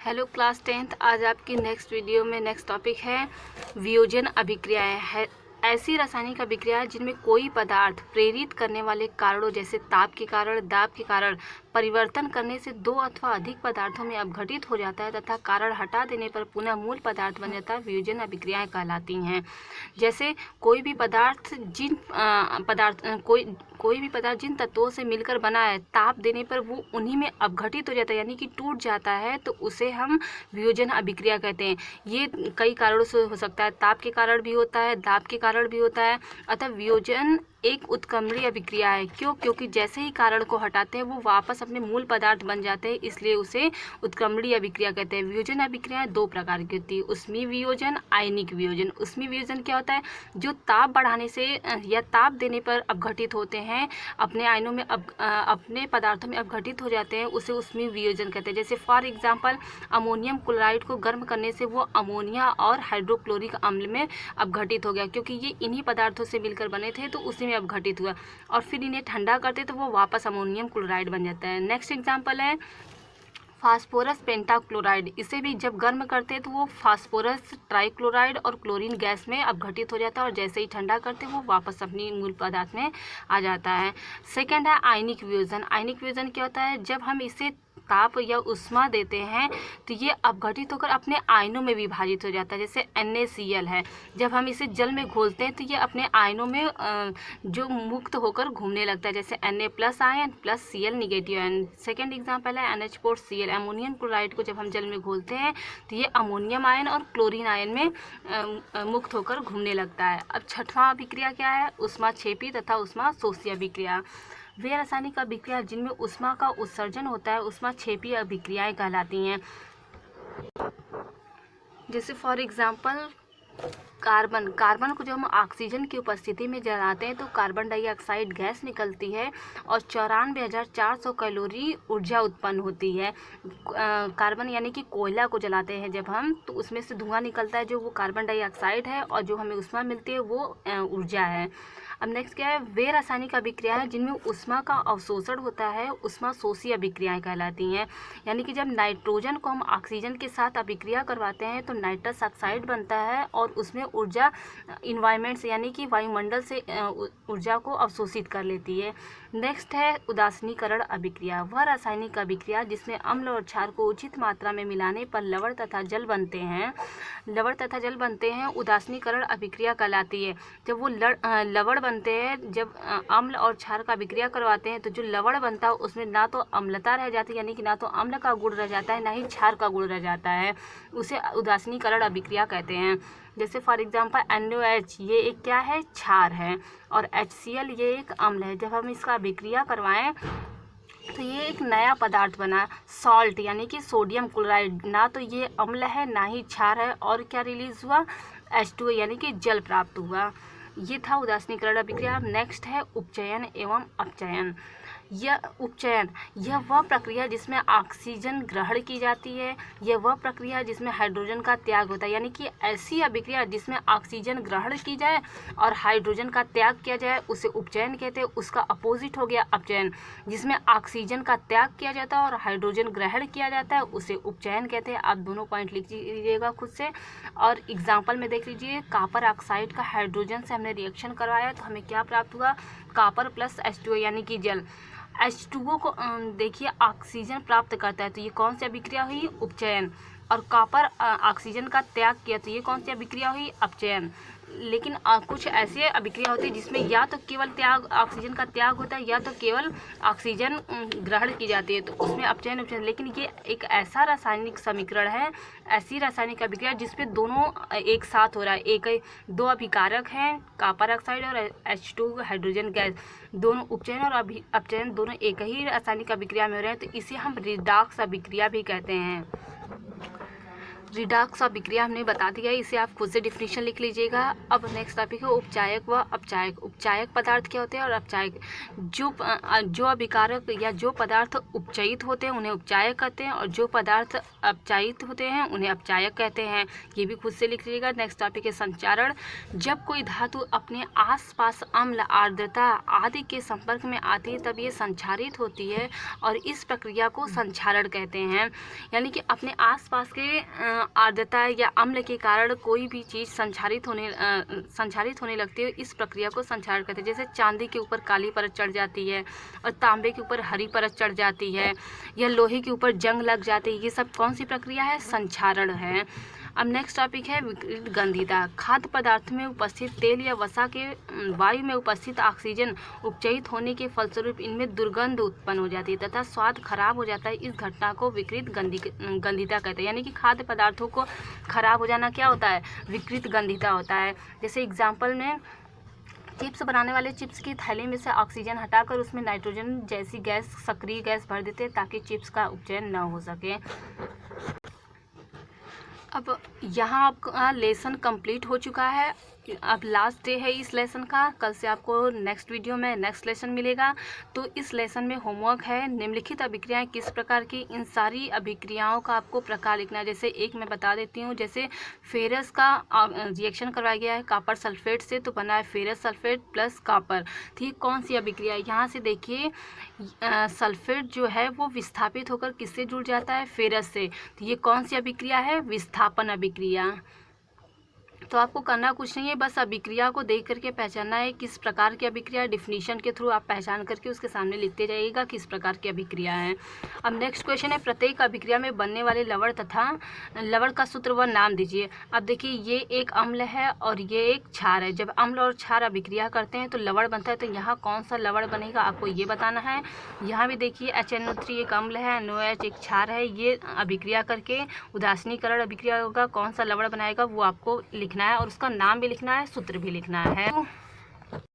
Hello class 10th। आज आपकी next video में नेक्स्ट टॉपिक है वियोजन अभिक्रियाएं है। ऐसी रासायनिक अभिक्रियाएं जिनमें कोई पदार्थ प्रेरित करने वाले कारणों जैसे ताप के कारण, दाब के कारण परिवर्तन करने से दो अथवा अधिक पदार्थों में अपघटित हो जाता है तथा कारण हटा देने पर पुनः मूल पदार्थ बन जाता है, वियोजन अभिक्रियाएं कहलाती हैं। जैसे कोई भी पदार्थ जिन तत्वों से मिलकर बना है, ताप देने पर वो उन्हीं में अपघटित हो जाता है यानी कि टूट जाता है, तो उसे हम वियोजन अभिक्रिया कहते हैं। ये कई कारणों से हो सकता है, ताप के कारण भी होता है, दाब के कारण भी होता है। अतः वियोजन एक उत्क्रमणीय अभिक्रिया है। क्योंकि जैसे ही कारण को हटाते हैं वो वापस अपने मूल पदार्थ बन जाते हैं, इसलिए उसे उत्क्रमणीय अभिक्रिया कहते हैं। वियोजन अभिक्रियाएं दो प्रकार की होती है, उष्मीय वियोजन, आयनिक वियोजन। उष्मीय वियोजन क्या होता है? जो ताप बढ़ाने से या ताप देने पर अपघटित होते हैं, अपने आयनों में अपने पदार्थों में अपघटित हो जाते हैं, उसे उष्मीय वियोजन कहते हैं। जैसे फॉर एग्जाम्पल अमोनियम क्लोराइड को गर्म करने से वो अमोनिया और हाइड्रोक्लोरिक अम्ल में अपघटित हो गया, क्योंकि ये इन्हीं पदार्थों से मिलकर बने थे तो उसी में अपघटित हुआ, और फिर इन्हें ठंडा करते तो वो वापस अमोनियम क्लोराइड बन जाता है। नेक्स्ट एग्जाम्पल है फास्फोरस पेंटाक्लोराइड। इसे भी जब गर्म करते हैं तो वो फास्फोरस ट्राइक्लोराइड और क्लोरीन गैस में अपघटित हो जाता है, और जैसे ही ठंडा करते हैं वो वापस अपनी मूल पदार्थ में आ जाता है। सेकंड है आयनिक वियोजन। आयनिक वियोजन क्या होता है? जब हम इसे ताप या उष्मा देते हैं तो ये अपघटित होकर अपने आयनों में विभाजित हो जाता है। जैसे NaCl है, जब हम इसे जल में घोलते हैं तो ये अपने आयनों में जो मुक्त होकर घूमने लगता है, जैसे Na+ ion plus Cl negative ion. Second example है NH4Cl। अमोनियम क्लोराइड को जब हम जल में घोलते हैं तो ये अमोनियम आयन और क्लोरीन आयन में मुक्त होकर घूमने लगता है। अब छठवां अभिक्रिया क्या है? ऊष्माक्षेपी तथा ऊष्माशोषी अभिक्रिया। वे रासायनिक अभिक्रिया जिनमें ऊष्मा का उत्सर्जन होता है ऊष्माक्षेपी अभिक्रियाएं कहलाती हैं। जैसे फॉर एग्जांपल कार्बन को जब हम ऑक्सीजन की उपस्थिति में जलाते हैं तो कार्बन डाइऑक्साइड गैस निकलती है और 94,400 कैलोरी ऊर्जा उत्पन्न होती है। कार्बन यानी कि कोयला को जलाते हैं जब हम, तो उसमें से धुआं निकलता है जो वो कार्बन डाइऑक्साइड है, और जो हमें ऊष्मा मिलती है वो ऊर्जा है। अब नेक्स्ट क्या है? वे रासायनिक अभिक्रियाएं जिनमें ऊष्मा का अवशोषण होता है ऊष्माशोषी अभिक्रियाएं कहलाती हैं। यानी कि जब नाइट्रोजन को हम ऑक्सीजन के साथ अभिक्रिया करवाते हैं तो नाइट्रस ऑक्साइड बनता है और उसमें ऊर्जा इन्वायरमेंट से यानी कि वायुमंडल से ऊर्जा को अवशोषित कर लेती है। नेक्स्ट है उदासीनीकरण अभिक्रिया। वह रासायनिक अभिक्रिया जिसमें अम्ल और क्षार को उचित मात्रा में मिलाने पर लवण तथा जल बनते हैं उदासीनीकरण अभिक्रिया कहलाती है। जब वो लवण बनते हैं, जब अम्ल और क्षार का अभिक्रिया करवाते हैं तो जो लवण बनता है उसमें ना तो अम्लता रह जाती है, यानी कि ना तो अम्ल का गुण रह जाता है ना ही क्षार का गुण रह जाता है, उसे उदासीनीकरण अभिक्रिया कहते हैं। जैसे फॉर एग्जांपल NaOH, ये एक क्या है? क्षार है, और HCl ये एक अम्ल है। जब हम इसका अभिक्रिया करवाएं तो ये एक नया पदार्थ बना, सॉल्ट यानी कि सोडियम क्लोराइड। ना तो ये अम्ल है ना ही क्षार है, और क्या रिलीज हुआ? H2O यानी कि जल प्राप्त हुआ। ये था उदासीनीकरण अभिक्रिया। नेक्स्ट है उपचयन एवं अपचयन। यह वह प्रक्रिया जिसमें ऑक्सीजन ग्रहण की जाती है, यह वह प्रक्रिया जिसमें हाइड्रोजन का त्याग होता है। यानी कि ऐसी अभिक्रिया जिसमें ऑक्सीजन ग्रहण की जाए और हाइड्रोजन का त्याग किया जाए उसे उपचयन कहते हैं। उसका अपोजिट हो गया अपचयन, जिसमें ऑक्सीजन का त्याग किया जाता है और हाइड्रोजन ग्रहण किया जाता है, उसे उपचयन कहते हैं। आप दोनों पॉइंट लिख लीजिएगा खुद से, और एग्जाम्पल में देख लीजिए। कॉपर ऑक्साइड का हाइड्रोजन से हमने रिएक्शन करवाया तो हमें क्या प्राप्त हुआ? कॉपर प्लस H2O यानी कि जल। H2O को देखिए ऑक्सीजन प्राप्त करता है, तो ये कौन सी अभिक्रिया हुई? उपचयन। और कॉपर ऑक्सीजन का त्याग किया तो ये कौन सी अभिक्रिया हुई? अपचयन। लेकिन कुछ ऐसे अभिक्रिया होती है जिसमें या तो केवल ऑक्सीजन का त्याग होता है या तो केवल ऑक्सीजन ग्रहण की जाती है, तो उसमें अपचयन उपचयन। लेकिन ये एक ऐसा रासायनिक समीकरण है, ऐसी रासायनिक अभिक्रिया जिसमें दोनों एक साथ हो रहा है। दो अभिकारक हैं, कॉपर ऑक्साइड और H2 हाइड्रोजन गैस, दोनों उपचयन और अपचयन दोनों एक ही रासायनिक अभिक्रिया में हो रहे हैं, तो इसे हम रिडॉक्स अभिक्रिया भी कहते हैं। रिडॉक्स अभिक्रिया हमने बता दिया है, इसे आप खुद से डिफिनीशन लिख लीजिएगा। अब नेक्स्ट टॉपिक है उपचायक व अपचायक। उपचायक पदार्थ क्या होते हैं और अपचायक, जो अभिकारक या जो पदार्थ उपचयित होते हैं उन्हें उपचायक कहते हैं, और जो पदार्थ अपचायित होते हैं उन्हें अपचायक कहते हैं। ये भी खुद से लिख लीजिएगा। नेक्स्ट टॉपिक है संचारण। जब कोई धातु अपने आसपास अम्ल, आर्द्रता आदि के संपर्क में आती है तब ये संचारित होती है, और इस प्रक्रिया को संचारण कहते हैं। यानी कि अपने आसपास के आर्द्रता या अम्ल के कारण कोई भी चीज़ संचारित होने लगती है, इस प्रक्रिया को संचारण कहते हैं। जैसे चांदी के ऊपर काली परत चढ़ जाती है और तांबे के ऊपर हरी परत चढ़ जाती है, या लोहे के ऊपर जंग लग जाती है, ये सब कौन सी प्रक्रिया है? संचारण है। अब नेक्स्ट टॉपिक है विकृत गंधिता। खाद्य पदार्थ में उपस्थित तेल या वसा के वायु में उपस्थित ऑक्सीजन उपचयित होने के फलस्वरूप इनमें दुर्गंध उत्पन्न हो जाती है तथा स्वाद खराब हो जाता है। इस घटना को विकृत गंधिता कहते हैं। यानी कि खाद्य पदार्थों को खराब हो जाना क्या होता है? विकृत गंधिता होता है। जैसे एग्जाम्पल में चिप्स बनाने वाले चिप्स की थैली में से ऑक्सीजन हटाकर उसमें नाइट्रोजन जैसी गैस, सक्रिय गैस भर देते हैं ताकि चिप्स का उपचयन न हो सके। अब यहाँ आपका लेसन कंप्लीट हो चुका है। अब लास्ट डे है इस लेसन का। कल से आपको नेक्स्ट वीडियो में नेक्स्ट लेसन मिलेगा। तो इस लेसन में होमवर्क है निम्नलिखित अभिक्रियाएं किस प्रकार की, इन सारी अभिक्रियाओं का आपको प्रकार लिखना है। जैसे एक मैं बता देती हूँ, जैसे फेरस का रिएक्शन करवाया गया है कॉपर सल्फेट से, तो बना है फेरस सल्फेट प्लस कॉपर। ठीक, कौन सी अभिक्रिया है? यहाँ से देखिए सल्फेट जो है वो विस्थापित होकर किससे जुड़ जाता है? फेरस से। तो ये कौन सी अभिक्रिया है? विस्थापन अभिक्रिया। तो आपको करना कुछ नहीं है, बस अभिक्रिया को देख करके पहचानना है किस प्रकार की अभिक्रिया। डिफिनीशन के थ्रू आप पहचान करके उसके सामने लिखते जाइएगा किस प्रकार की अभिक्रिया है। अब नेक्स्ट क्वेश्चन है प्रत्येक अभिक्रिया में बनने वाले लवण तथा लवण का सूत्र व नाम दीजिए। अब देखिए ये एक अम्ल है और ये एक क्षार है। जब अम्ल और क्षार अभिक्रिया करते हैं तो लवण बनता है, तो यहाँ कौन सा लवण बनेगा आपको ये बताना है। यहाँ भी देखिए HNO3 एक अम्ल है, NOH एक क्षार है। ये अभिक्रिया करके उदासीनीकरण अभिक्रिया होगा, कौन सा लवण बनाएगा वो आपको लिखना है और उसका नाम भी लिखना है, सूत्र भी लिखना है।